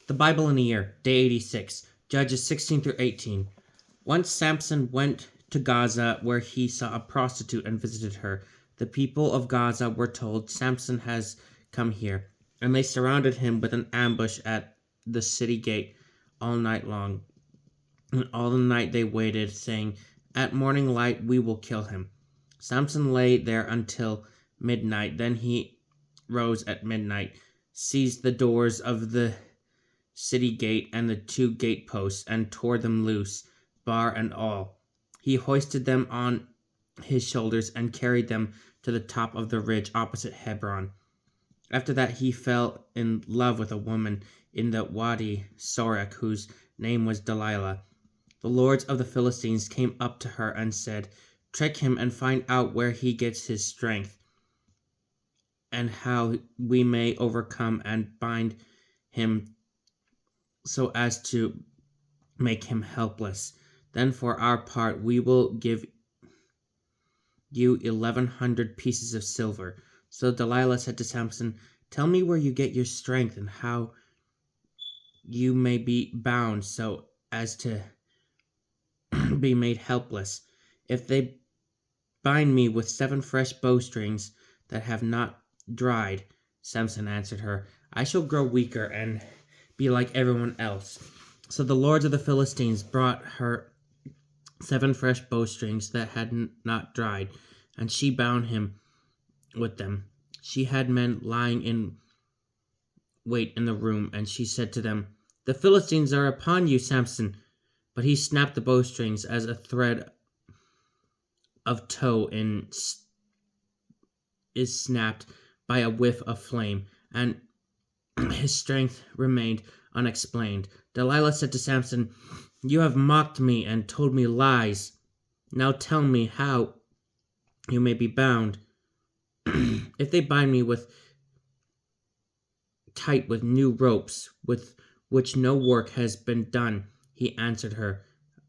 The Bible in a Year, Day 86, Judges 16 through 18. Once Samson went to Gaza, where he saw a prostitute and visited her. The people of Gaza were told, "Samson has come here," and they surrounded him with an ambush at the city gate all night long. And all the night they waited, saying, "At morning light we will kill him." Samson lay there until midnight. Then he rose at midnight, seized the doors of the city gate and the two gateposts, and tore them loose, bar and all. He hoisted them on his shoulders and carried them to the top of the ridge opposite Hebron. After that he fell in love with a woman in the Wadi Sorek, whose name was Delilah. The lords of the Philistines came up to her and said, "Trick him and find out where he gets his strength, and how we may overcome and bind him so as to make him helpless. Then for our part we will give you 1,100 pieces of silver." So Delilah said to Samson, "Tell me where you get your strength and how you may be bound so as to be made helpless." "If they bind me with 7 fresh bowstrings that have not dried," Samson answered her, "I shall grow weaker and be like everyone else." So the lords of the Philistines brought her 7 fresh bowstrings that had not dried, and she bound him with them. She had men lying in wait in the room, and she said to them, "The Philistines are upon you, Samson." But he snapped the bowstrings as a thread of tow is snapped by a whiff of flame, and his strength remained unexplained. Delilah said to Samson, "You have mocked me and told me lies. Now tell me how you may be bound." "If they bind me tight with new ropes, with which no work has been done," he answered her,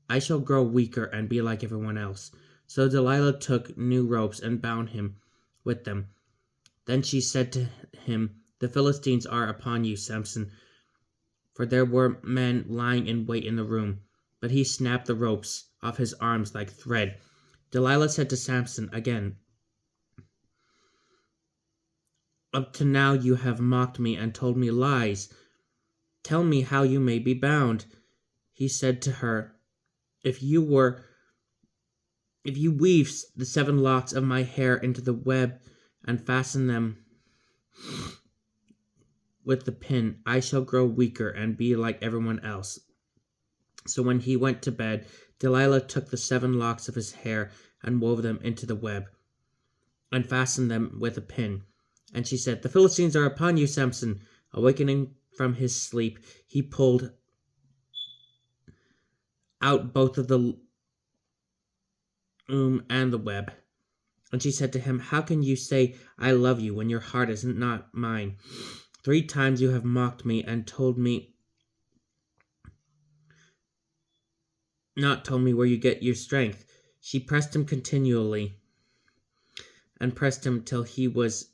"I shall grow weaker and be like everyone else." So Delilah took new ropes and bound him with them. Then she said to him, "The Philistines are upon you, Samson," for there were men lying in wait in the room. But he snapped the ropes off his arms like thread. Delilah said to Samson again, "Up to now you have mocked me and told me lies. Tell me how you may be bound." He said to her, If you weave the 7 locks of my hair into the web and fasten them with the pin, I shall grow weaker and be like everyone else." So when he went to bed, Delilah took the 7 locks of his hair and wove them into the web and fastened them with a pin. And she said, "The Philistines are upon you, Samson." Awakening from his sleep, he pulled out both of the loom and the web. And she said to him, "How can you say I love you when your heart is not mine? 3 times you have mocked me and not told me where you get your strength." She pressed him continually and pressed him till he was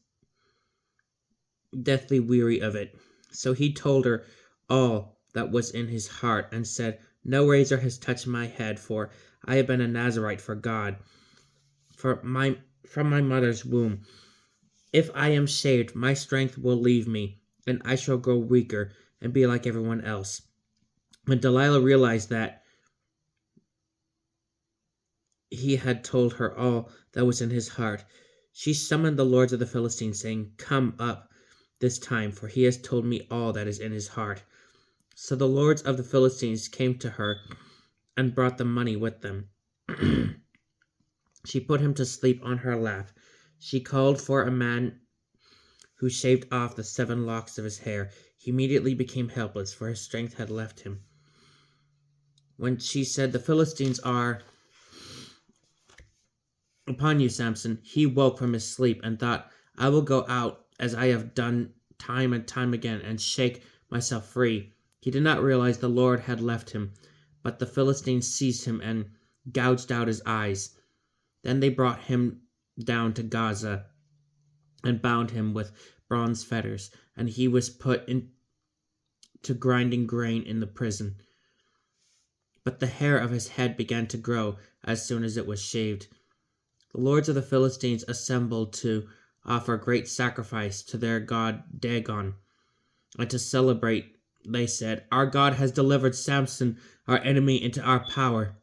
deathly weary of it. So he told her all that was in his heart and said, "No razor has touched my head, for I have been a Nazirite for God from my mother's womb. If I am shaved, my strength will leave me, and I shall grow weaker and be like everyone else." When Delilah realized that he had told her all that was in his heart, she summoned the lords of the Philistines, saying, "Come up this time, for he has told me all that is in his heart." So the lords of the Philistines came to her and brought the money with them. She put him to sleep on her lap. She called for a man who shaved off the 7 locks of his hair. He immediately became helpless, for his strength had left him. When she said, "The Philistines are upon you, Samson," he woke from his sleep and thought, "I will go out as I have done time and time again and shake myself free." He did not realize the Lord had left him, but the Philistines seized him and gouged out his eyes. Then they brought him down to Gaza and bound him with bronze fetters, and he was put to grinding grain in the prison. But the hair of his head began to grow as soon as it was shaved. The lords of the Philistines assembled to offer great sacrifice to their god Dagon, and to celebrate, they said, "Our God has delivered Samson, our enemy, into our power."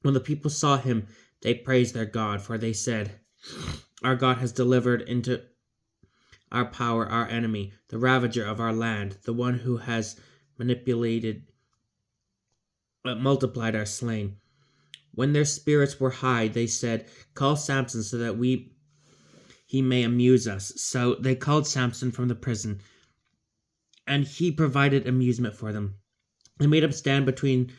When the people saw him, they praised their God, for they said, "Our God has delivered into our power our enemy, the ravager of our land, the one who has multiplied our slain." When their spirits were high, they said, "Call Samson so that he may amuse us." So they called Samson from the prison, and he provided amusement for them. They made him stand between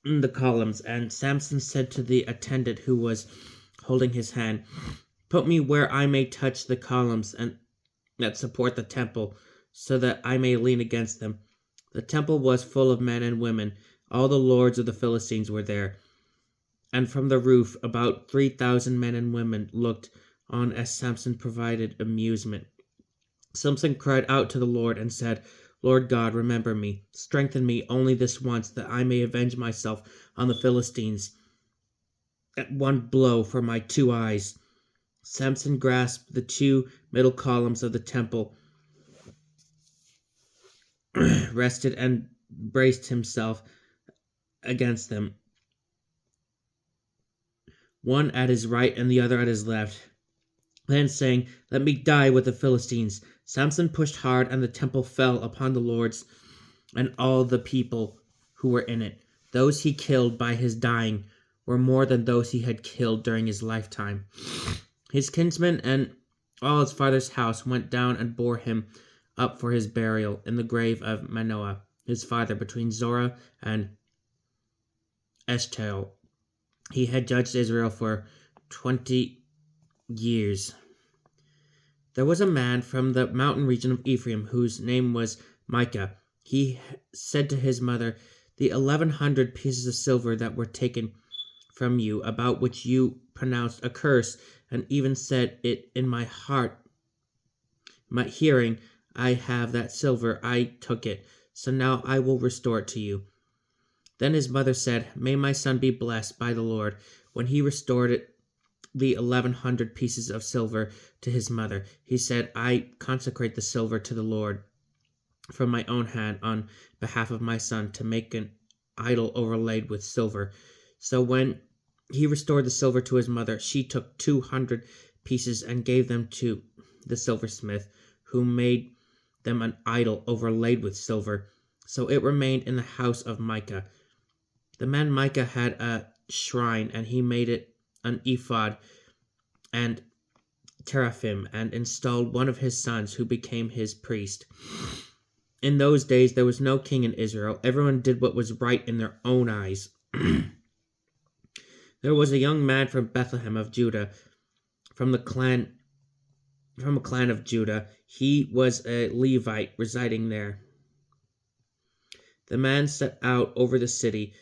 the columns, and Samson said to the attendant who was holding his hand, "Put me where I may touch the columns and that support the temple, so that I may lean against them." The temple was full of men and women. All the lords of the Philistines were there. And from the roof, about 3,000 men and women looked on as Samson provided amusement. Samson cried out to the Lord and said, "Lord God, remember me. Strengthen me only this once, that I may avenge myself on the Philistines at one blow for my 2 eyes." Samson grasped the 2 middle columns of the temple, rested, and braced himself against them, one at his right and the other at his left. Then saying, "Let me die with the Philistines," Samson pushed hard, and the temple fell upon the lords and all the people who were in it. Those he killed by his dying were more than those he had killed during his lifetime. His kinsmen and all his father's house went down and bore him up for his burial in the grave of Manoah, his father, between Zorah and Eshtaol. He had judged Israel for 20 years. There was a man from the mountain region of Ephraim whose name was Micah. He said to his mother, "The 1,100 pieces of silver that were taken from you, about which you pronounced a curse, and even said it in my hearing, I have that silver, I took it, so now I will restore it to you." Then his mother said, "May my son be blessed by the Lord." When he restored the 1,100 pieces of silver to his mother, he said, "I consecrate the silver to the Lord from my own hand on behalf of my son, to make an idol overlaid with silver." So when he restored the silver to his mother, she took 200 pieces and gave them to the silversmith, who made them an idol overlaid with silver. So it remained in the house of Micah. The man Micah had a shrine, and he made it an ephod and teraphim, and installed one of his sons, who became his priest. In those days there was no king in Israel. Everyone did what was right in their own eyes. There was a young man from Bethlehem of Judah, from a clan of Judah. He was a Levite residing there. The man set out over the city,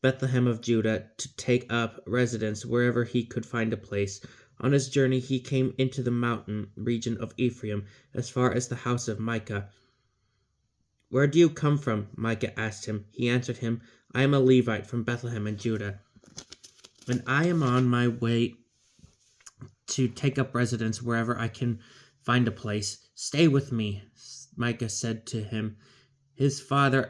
Bethlehem of Judah, to take up residence wherever he could find a place. On his journey he came into the mountain region of Ephraim, as far as the house of Micah. "Where do you come from?" Micah asked him. He answered him, "I am a Levite from Bethlehem in Judah, and I am on my way to take up residence wherever I can find a place." "Stay with me," Micah said to him. Be father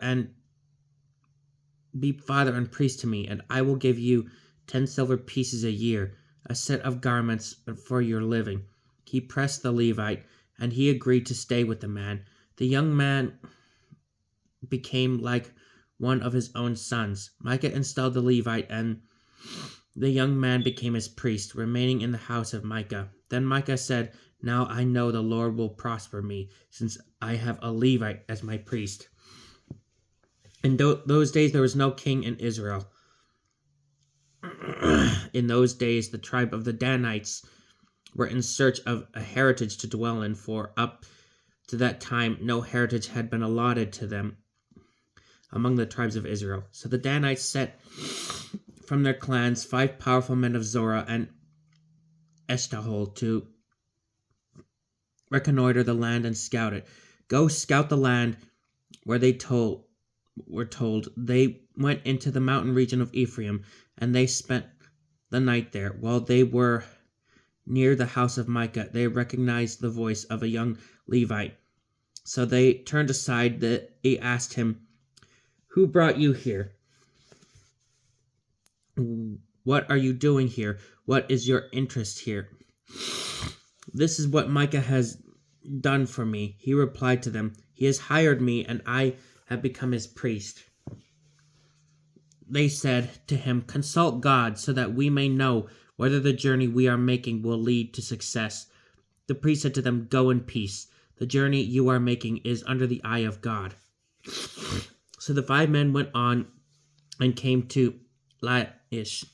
and priest to me, and I will give you 10 silver pieces a year, a set of garments for your living." He pressed the Levite, and he agreed to stay with the man. The young man became like one of his own sons. Micah installed the Levite, and the young man became his priest, remaining in the house of Micah. Then Micah said, "Now I know the Lord will prosper me, since I have a Levite as my priest." In those days there was no king in Israel. In those days the tribe of the Danites were in search of a heritage to dwell in, for up to that time no heritage had been allotted to them among the tribes of Israel. So the Danites set from their clans 5 powerful men of Zorah and Eshtaol to reconnoiter the land and scout it. "Go scout the land where they were told. They went into the mountain region of Ephraim, and they spent the night there. While they were near the house of Micah, they recognized the voice of a young Levite. So they turned aside. They asked him, "Who brought you here? What are you doing here? What is your interest here?" "This is what Micah has done for me," he replied to them. "He has hired me, and I have become his priest." They said to him, "Consult God so that we may know whether the journey we are making will lead to success." The priest said to them, "Go in peace. The journey you are making is under the eye of God." So the 5 men went on and came to Laish.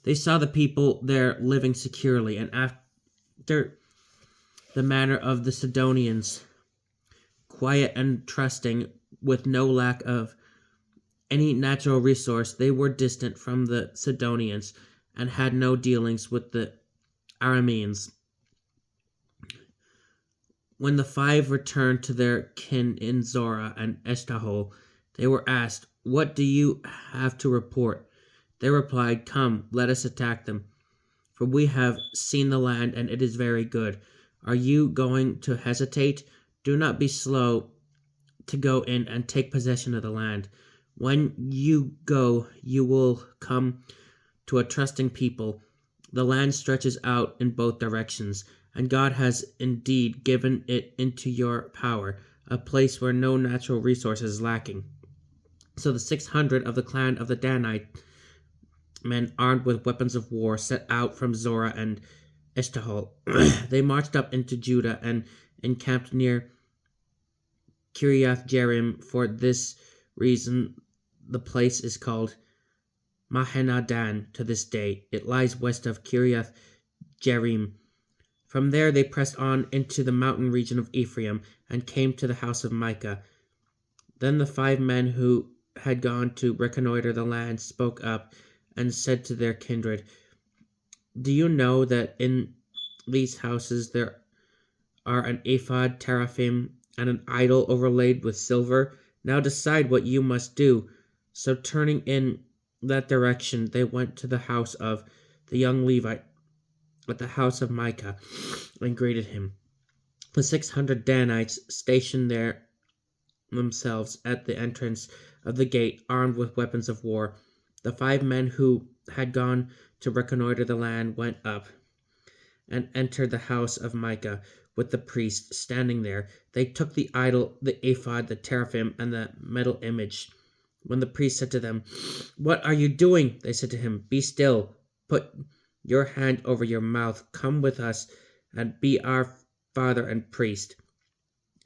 They saw the people there living securely, and after the manner of the Sidonians, quiet and trusting, with no lack of any natural resource. They were distant from the Sidonians and had no dealings with the Arameans. When the 5 returned to their kin in Zorah and Eshtaol, they were asked, "What do you have to report?" They replied, "Come, let us attack them, for we have seen the land, and it is very good. Are you going to hesitate? Do not be slow to go in and take possession of the land. When you go, you will come to a trusting people. The land stretches out in both directions, and God has indeed given it into your power, a place where no natural resource is lacking." So the 600 of the clan of the Danite men, armed with weapons of war, set out from Zorah and Eshtaol. They marched up into Judah and encamped near Kiriath Jearim. For this reason the place is called Mahaneh-dan to this day. It lies west of Kiriath Jearim. From there they pressed on into the mountain region of Ephraim and came to the house of Micah. Then the 5 men who had gone to reconnoiter the land spoke up and said to their kindred, "Do you know that in these houses there are an ephod, teraphim, and an idol overlaid with silver? Now decide what you must do." So turning in that direction, they went to the house of the young Levite at the house of Micah and greeted him. The 600 Danites stationed there themselves at the entrance of the gate, armed with weapons of war. The 5 men who had gone to reconnoiter the land went up and entered the house of Micah with the priest standing there. They took the idol, the ephod, the teraphim, and the metal image. When the priest said to them, "What are you doing?" they said to him, "Be still. Put your hand over your mouth. Come with us and be our father and priest.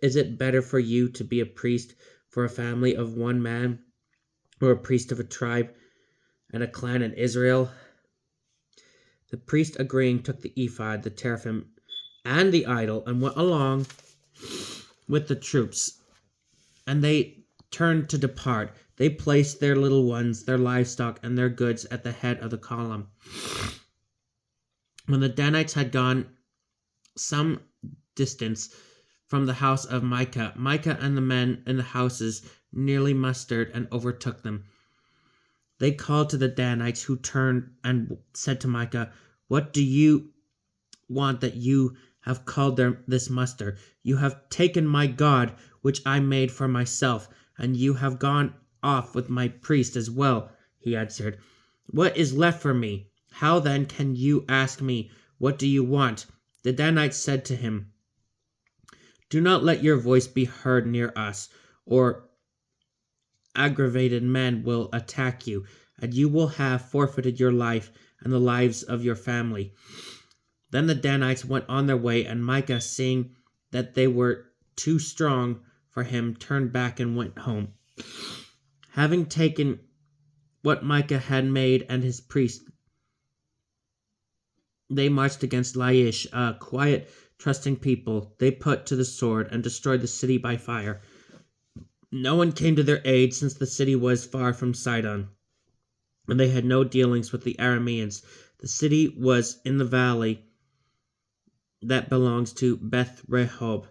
Is it better for you to be a priest for a family of 1 man, or a priest of a tribe and a clan in Israel?" The priest, agreeing, took the ephod, the teraphim, and the idol and went along with the troops. And they turned to depart. They placed their little ones, their livestock, and their goods at the head of the column. When the Danites had gone some distance from the house of Micah, Micah and the men in the houses nearly mustered and overtook them. They called to the Danites, who turned and said to Micah, "What do you want that you have called this muster? You have taken my God, which I made for myself, and you have gone off with my priest as well." He answered, "What is left for me? How then can you ask me, 'What do you want?'" The Danites said to him, "Do not let your voice be heard near us, or aggravated men will attack you, and you will have forfeited your life and the lives of your family." Then the Danites went on their way, and Micah, seeing that they were too strong for him, turned back and went home. Having taken what Micah had made and his priest, they marched against Laish, a quiet, trusting people. They put to the sword and destroyed the city by fire. No one came to their aid, since the city was far from Sidon, and they had no dealings with the Arameans. The city was in the valley that belongs to Beth Rehob.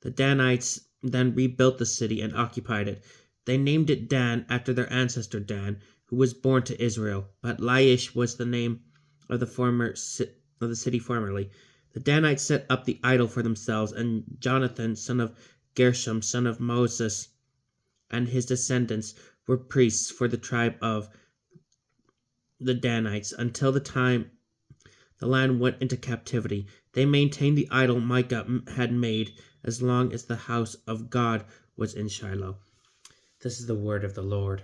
The Danites then rebuilt the city and occupied it. They named it Dan after their ancestor Dan, who was born to Israel, but Laish was the name of the city formerly. The Danites set up the idol for themselves, and Jonathan, son of Gershom, son of Moses, and his descendants were priests for the tribe of the Danites until the time the land went into captivity. They maintained the idol Micah had made as long as the house of God was in Shiloh. This is the word of the Lord.